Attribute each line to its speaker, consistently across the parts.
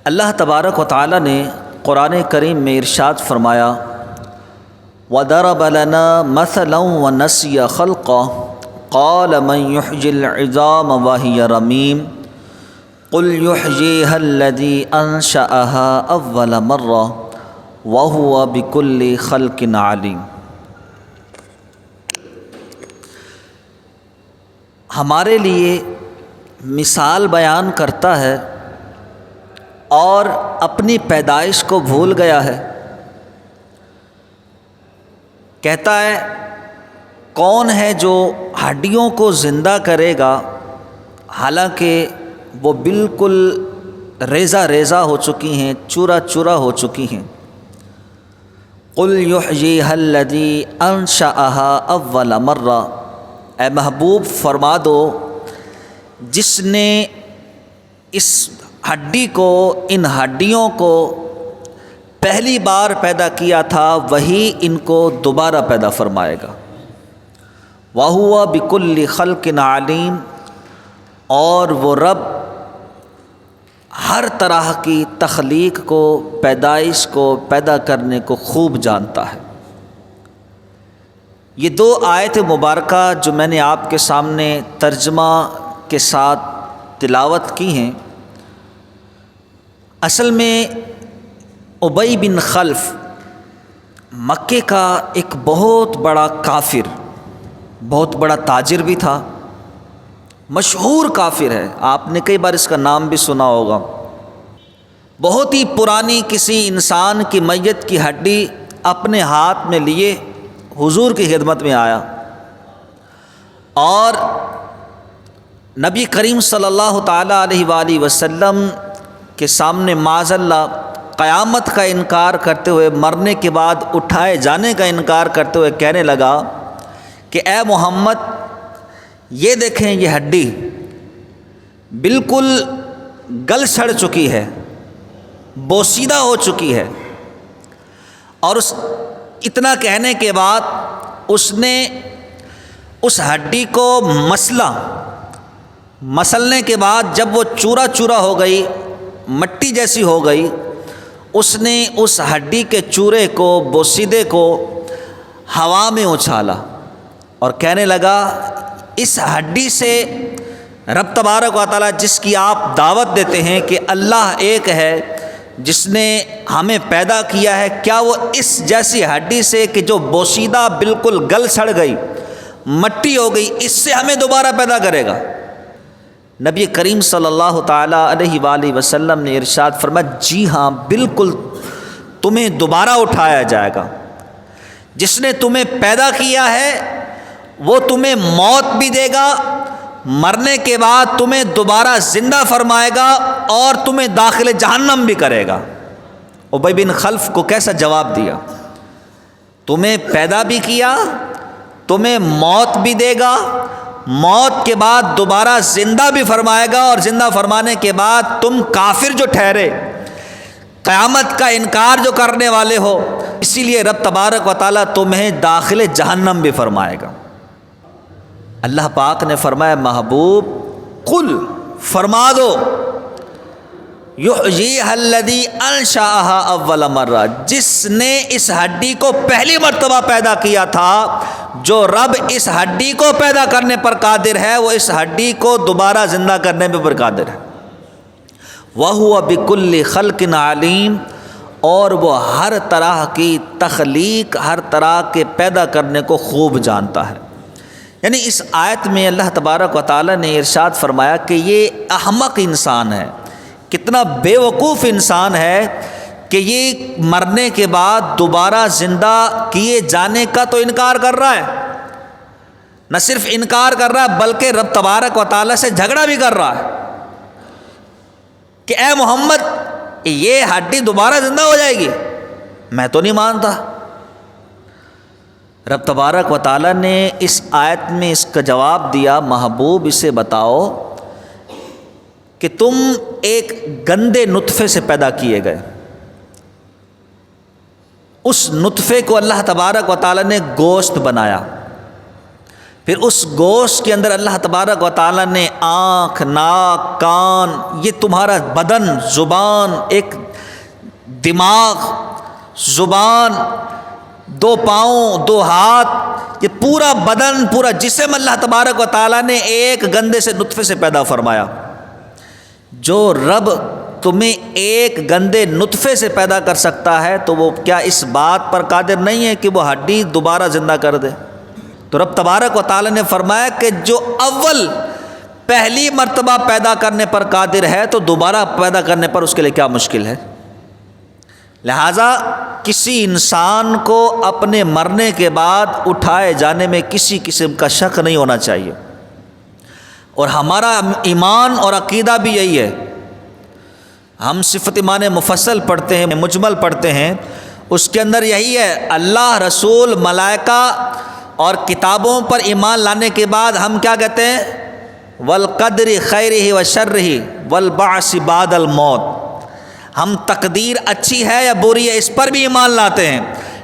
Speaker 1: اللہ تبارک و تعالی نے قرآن کریم میں ارشاد فرمایا وَضَرَبَ لَنَا مَثَلًا وَنَسِيَ خَلْقَهُ قَالَ مَنْ يُحْيِي الْعِظَامَ وَهِيَ رَمِيمٌ قُلْ يُحْيِيهَا الَّذِي أَنشَأَهَا أَوَّلَ مَرَّةٍ وَهُوَ بِكُلِّ خَلْقٍ عَلِيمٌ۔ ہمارے لیے مثال بیان کرتا ہے اور اپنی پیدائش کو بھول گیا ہے۔ کہتا ہے کون ہے جو ہڈیوں کو زندہ کرے گا حالانکہ وہ بالکل ریزہ ریزہ ہو چکی ہیں، چورا چورا ہو چکی ہیں۔ قُلْ يُحْيِيهَا الَّذِي أَنشَأَهَا أَوَّلَ مَرَّةٍ، اے محبوب فرما دو جس نے اس ہڈی کو، ان ہڈیوں کو پہلی بار پیدا کیا تھا وہی ان کو دوبارہ پیدا فرمائے گا۔ وَهُوَ بِكُلِّ خَلْقٍ عَلِيمٌ، اور وہ رب ہر طرح کی تخلیق کو، پیدائش کو، پیدا کرنے کو خوب جانتا ہے۔ یہ دو آیت مبارکہ جو میں نے آپ کے سامنے ترجمہ کے ساتھ تلاوت کی ہیں، اصل میں ابی بن خلف مکے کا ایک بہت بڑا کافر، بہت بڑا تاجر بھی تھا، مشہور کافر ہے، آپ نے کئی بار اس کا نام بھی سنا ہوگا۔ بہت ہی پرانی کسی انسان کی میت کی ہڈی اپنے ہاتھ میں لیے حضور کی خدمت میں آیا اور نبی کریم صلی اللہ تعالیٰ علیہ وآلہ وسلم کے سامنے معاذ اللہ قیامت کا انکار کرتے ہوئے، مرنے کے بعد اٹھائے جانے کا انکار کرتے ہوئے کہنے لگا کہ اے محمد یہ دیکھیں، یہ ہڈی بالکل گل سڑ چکی ہے، بوسیدہ ہو چکی ہے۔ اور اتنا کہنے کے بعد اس نے اس ہڈی کو مسلنے کے بعد جب وہ چورا چورا ہو گئی، مٹی جیسی ہو گئی، اس نے اس ہڈی کے چورے کو، بوسیدے کو ہوا میں اچھالا اور کہنے لگا اس ہڈی سے رب تبارک و تعالیٰ جس کی آپ دعوت دیتے ہیں کہ اللہ ایک ہے، جس نے ہمیں پیدا کیا ہے، کیا وہ اس جیسی ہڈی سے کہ جو بوسیدہ بالکل گل سڑ گئی، مٹی ہو گئی، اس سے ہمیں دوبارہ پیدا کرے گا؟ نبی کریم صلی اللہ تعالیٰ علیہ وآلہ وسلم نے ارشاد فرمایا جی ہاں، بالکل تمہیں دوبارہ اٹھایا جائے گا۔ جس نے تمہیں پیدا کیا ہے وہ تمہیں موت بھی دے گا، مرنے کے بعد تمہیں دوبارہ زندہ فرمائے گا اور تمہیں داخل جہنم بھی کرے گا۔ ابی بن خلف کو کیسا جواب دیا؟ تمہیں پیدا بھی کیا، تمہیں موت بھی دے گا، موت کے بعد دوبارہ زندہ بھی فرمائے گا، اور زندہ فرمانے کے بعد تم کافر جو ٹھہرے، قیامت کا انکار جو کرنے والے ہو، اسی لیے رب تبارک و تعالیٰ تمہیں داخل جہنم بھی فرمائے گا۔ اللہ پاک نے فرمایا محبوب قل فرما دو یحییہا الذی انشأہا اول مرہ، جس نے اس ہڈی کو پہلی مرتبہ پیدا کیا تھا، جو رب اس ہڈی کو پیدا کرنے پر قادر ہے وہ اس ہڈی کو دوبارہ زندہ کرنے پر قادر ہے۔ وَهُوَ بِكُلِّ خَلْقٍ عَلِيمٌ، اور وہ ہر طرح کی تخلیق، ہر طرح کے پیدا کرنے کو خوب جانتا ہے۔ یعنی اس آیت میں اللہ تبارک و تعالیٰ نے ارشاد فرمایا کہ یہ احمق انسان ہے، کتنا بے وقوف انسان ہے کہ یہ مرنے کے بعد دوبارہ زندہ کیے جانے کا تو انکار کر رہا ہے، نہ صرف انکار کر رہا ہے بلکہ رب تبارک و تعالیٰ سے جھگڑا بھی کر رہا ہے کہ اے محمد یہ ہڈی دوبارہ زندہ ہو جائے گی، میں تو نہیں مانتا۔ رب تبارک و تعالیٰ نے اس آیت میں اس کا جواب دیا محبوب اسے بتاؤ کہ تم ایک گندے نطفے سے پیدا کیے گئے، اس نطفے کو اللہ تبارک و تعالیٰ نے گوشت بنایا، پھر اس گوشت کے اندر اللہ تبارک و تعالیٰ نے آنکھ، ناک، کان، یہ تمہارا بدن، زبان، ایک دماغ، زبان، 2 پاؤں، 2 ہاتھ، یہ پورا بدن، پورا جسم اللہ تبارک و تعالیٰ نے ایک گندے سے نطفے سے پیدا فرمایا۔ جو رب تمہیں ایک گندے نطفے سے پیدا کر سکتا ہے تو وہ کیا اس بات پر قادر نہیں ہے کہ وہ ہڈی دوبارہ زندہ کر دے؟ تو رب تبارک و تعالیٰ نے فرمایا کہ جو اول پہلی مرتبہ پیدا کرنے پر قادر ہے تو دوبارہ پیدا کرنے پر اس کے لیے کیا مشکل ہے؟ لہٰذا کسی انسان کو اپنے مرنے کے بعد اٹھائے جانے میں کسی قسم کا شک نہیں ہونا چاہیے، اور ہمارا ایمان اور عقیدہ بھی یہی ہے۔ ہم صفت ایمان مفصل پڑھتے ہیں، مجمل پڑھتے ہیں، اس کے اندر یہی ہے، اللہ، رسول، ملائکہ اور کتابوں پر ایمان لانے کے بعد ہم کیا کہتے ہیں؟ والقدر خیرہ و شرہ والبعث بعد الموت۔ ہم تقدیر اچھی ہے یا بری ہے اس پر بھی ایمان لاتے ہیں،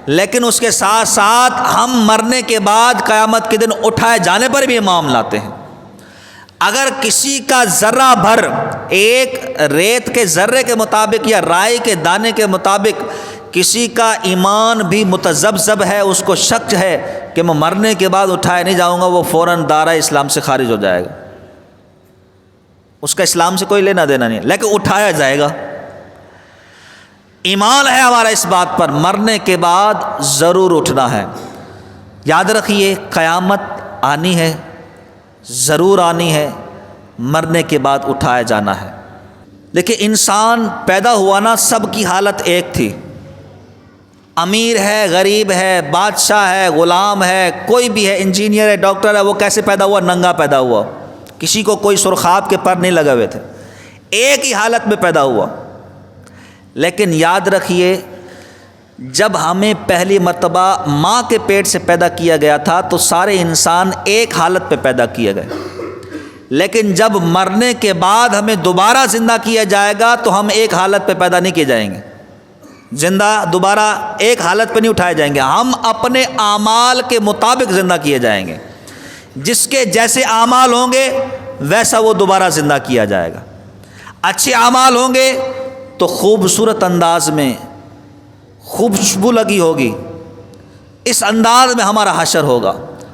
Speaker 1: لیکن اس کے ساتھ ساتھ ہم مرنے کے بعد قیامت کے دن اٹھائے جانے پر بھی ایمان لاتے ہیں۔ اگر کسی کا ذرہ بھر ایک ریت کے ذرے کے مطابق یا رائی کے دانے کے مطابق کسی کا ایمان بھی متذبذب ہے، اس کو شک ہے کہ میں مرنے کے بعد اٹھائے نہیں جاؤں گا، وہ فوراً دائرہ اسلام سے خارج ہو جائے گا، اس کا اسلام سے کوئی لینا دینا نہیں، لیکن اٹھایا جائے گا۔ ایمان ہے ہمارا اس بات پر، مرنے کے بعد ضرور اٹھنا ہے۔ یاد رکھیے، قیامت آنی ہے، ضرور آنی ہے، مرنے کے بعد اٹھایا جانا ہے۔ دیکھیں، انسان پیدا ہوا نا، سب کی حالت ایک تھی، امیر ہے، غریب ہے، بادشاہ ہے، غلام ہے، کوئی بھی ہے، انجینئر ہے، ڈاکٹر ہے، وہ کیسے پیدا ہوا؟ ننگا پیدا ہوا، کسی کو کوئی سرخاب کے پر نہیں لگے ہوئے تھے، ایک ہی حالت میں پیدا ہوا۔ لیکن یاد رکھیے، جب ہمیں پہلی مرتبہ ماں کے پیٹ سے پیدا کیا گیا تھا تو سارے انسان ایک حالت پہ پیدا کیے گئے، لیکن جب مرنے کے بعد ہمیں دوبارہ زندہ کیا جائے گا تو ہم ایک حالت پہ پیدا نہیں کیے جائیں گے، زندہ دوبارہ ایک حالت پہ نہیں اٹھائے جائیں گے، ہم اپنے اعمال کے مطابق زندہ کیے جائیں گے، جس کے جیسے اعمال ہوں گے ویسا وہ دوبارہ زندہ کیا جائے گا۔ اچھے اعمال ہوں گے تو خوبصورت انداز میں خوشبو لگی ہوگی، اس انداز میں ہمارا حشر ہوگا۔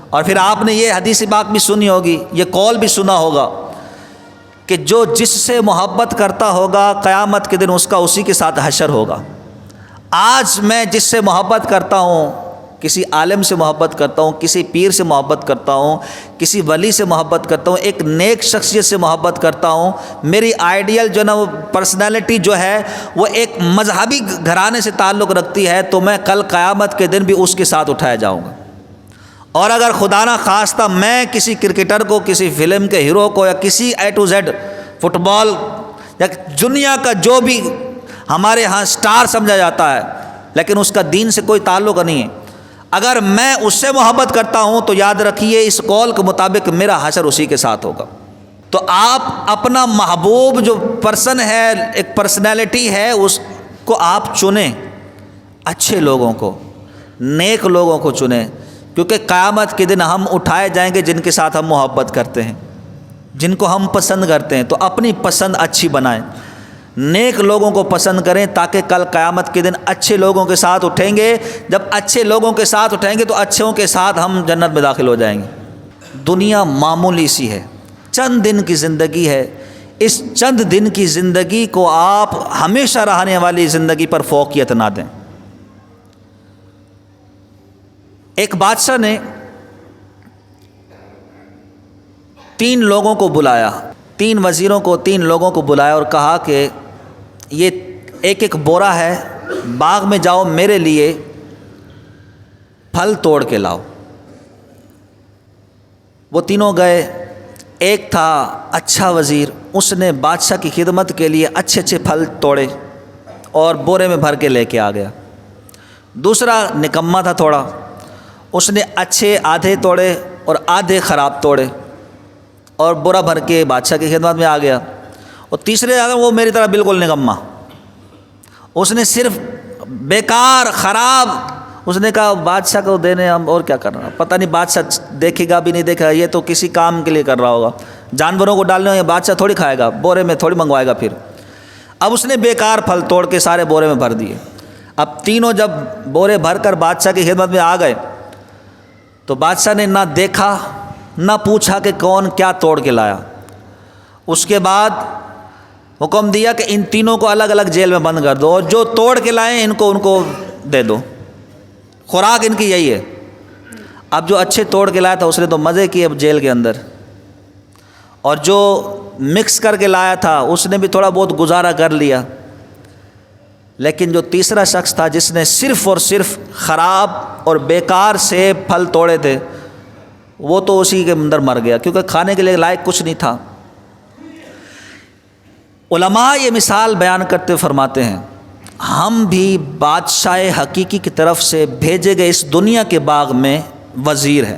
Speaker 1: اور پھر آپ نے یہ حدیث پاک بھی سنی ہوگی، یہ قول بھی سنا ہوگا کہ جو جس سے محبت کرتا ہوگا قیامت کے دن اس کا اسی کے ساتھ حشر ہوگا۔ آج میں جس سے محبت کرتا ہوں، کسی عالم سے محبت کرتا ہوں، کسی پیر سے محبت کرتا ہوں، کسی ولی سے محبت کرتا ہوں، ایک نیک شخصیت سے محبت کرتا ہوں، میری آئیڈیل جو نا وہ پرسنالٹی جو ہے وہ ایک مذہبی گھرانے سے تعلق رکھتی ہے، تو میں کل قیامت کے دن بھی اس کے ساتھ اٹھایا جاؤں گا۔ اور اگر خدا نہ خواستہ میں کسی کرکٹر کو، کسی فلم کے ہیرو کو، یا کسی اے ٹو زیڈ فٹ بال یا دنیا کا جو بھی ہمارے ہاں سٹار سمجھا جاتا ہے لیکن اس کا دین سے کوئی تعلق نہیں ہے، اگر میں اس سے محبت کرتا ہوں تو یاد رکھیے اس قول کے مطابق میرا حشر اسی کے ساتھ ہوگا۔ تو آپ اپنا محبوب جو پرسن ہے، ایک پرسنالٹی ہے، اس کو آپ چنیں، اچھے لوگوں کو، نیک لوگوں کو چنیں، کیونکہ قیامت کے دن ہم اٹھائے جائیں گے جن کے ساتھ ہم محبت کرتے ہیں، جن کو ہم پسند کرتے ہیں۔ تو اپنی پسند اچھی بنائیں، نیک لوگوں کو پسند کریں، تاکہ کل قیامت کے دن اچھے لوگوں کے ساتھ اٹھیں گے۔ جب اچھے لوگوں کے ساتھ اٹھیں گے تو اچھوں کے ساتھ ہم جنت میں داخل ہو جائیں گے۔ دنیا معمولی سی ہے، چند دن کی زندگی ہے، اس چند دن کی زندگی کو آپ ہمیشہ رہنے والی زندگی پر فوقیت نہ دیں۔ ایک بادشاہ نے 3 لوگوں کو بلایا، 3 وزیروں کو، 3 لوگوں کو بلایا اور کہا کہ یہ ایک ایک بورا ہے، باغ میں جاؤ، میرے لیے پھل توڑ کے لاؤ۔ وہ تینوں گئے۔ ایک تھا اچھا وزیر، اس نے بادشاہ کی خدمت کے لیے اچھے اچھے پھل توڑے اور بورے میں بھر کے لے کے آ گیا۔ دوسرا نکما تھا تھوڑا، اس نے اچھے آدھے توڑے اور آدھے خراب توڑے اور بورا بھر کے بادشاہ کی خدمت میں آ گیا۔ اور تیسرے وہ میری طرح بالکل نکما، اس نے صرف بیکار، خراب اس نے کہا بادشاہ کو دینے ہم اور کیا کرنا، پتہ نہیں بادشاہ دیکھے گا بھی نہیں دیکھے گا، یہ تو کسی کام کے لیے کر رہا ہوگا، جانوروں کو ڈالنے یہ بادشاہ تھوڑی کھائے گا، بورے میں تھوڑی منگوائے گا پھر۔ اب اس نے بیکار پھل توڑ کے سارے بورے میں بھر دیے۔ اب تینوں جب بورے بھر کر بادشاہ کی خدمت میں آ گئے تو بادشاہ نے نہ دیکھا نہ پوچھا کہ کون کیا توڑ کے لایا۔ اس کے بعد حکم دیا کہ ان تینوں کو الگ الگ جیل میں بند کر دو، اور جو توڑ کے لائیں ان کو دے دو، خوراک ان کی یہی ہے۔ اب جو اچھے توڑ کے لایا تھا اس نے تو مزے کیے جیل کے اندر، اور جو مکس کر کے لایا تھا اس نے بھی تھوڑا بہت گزارا کر لیا، لیکن جو تیسرا شخص تھا جس نے صرف اور صرف خراب اور بیکار سے پھل توڑے تھے، وہ تو اسی کے اندر مر گیا، کیونکہ کھانے کے لیے لائق کچھ نہیں تھا۔ علماء یہ مثال بیان کرتے فرماتے ہیں ہم بھی بادشاہ حقیقی کی طرف سے بھیجے گئے اس دنیا کے باغ میں وزیر ہیں۔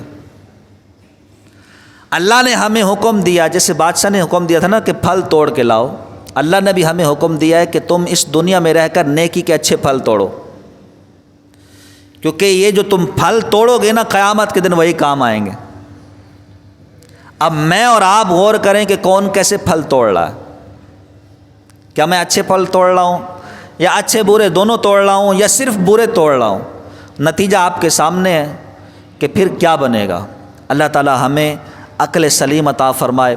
Speaker 1: اللہ نے ہمیں حکم دیا، جیسے بادشاہ نے حکم دیا تھا نا کہ پھل توڑ کے لاؤ، اللہ نے بھی ہمیں حکم دیا ہے کہ تم اس دنیا میں رہ کر نیکی کے اچھے پھل توڑو، کیونکہ یہ جو تم پھل توڑو گے نا قیامت کے دن وہی کام آئیں گے۔ اب میں اور آپ غور کریں کہ کون کیسے پھل توڑ رہا ہے، کیا میں اچھے پھل توڑ رہا ہوں یا اچھے برے دونوں توڑ رہا ہوں یا صرف برے توڑ رہا ہوں؟ نتیجہ آپ کے سامنے ہے کہ پھر کیا بنے گا۔ اللہ تعالی ہمیں عقل سلیم عطا فرمائے۔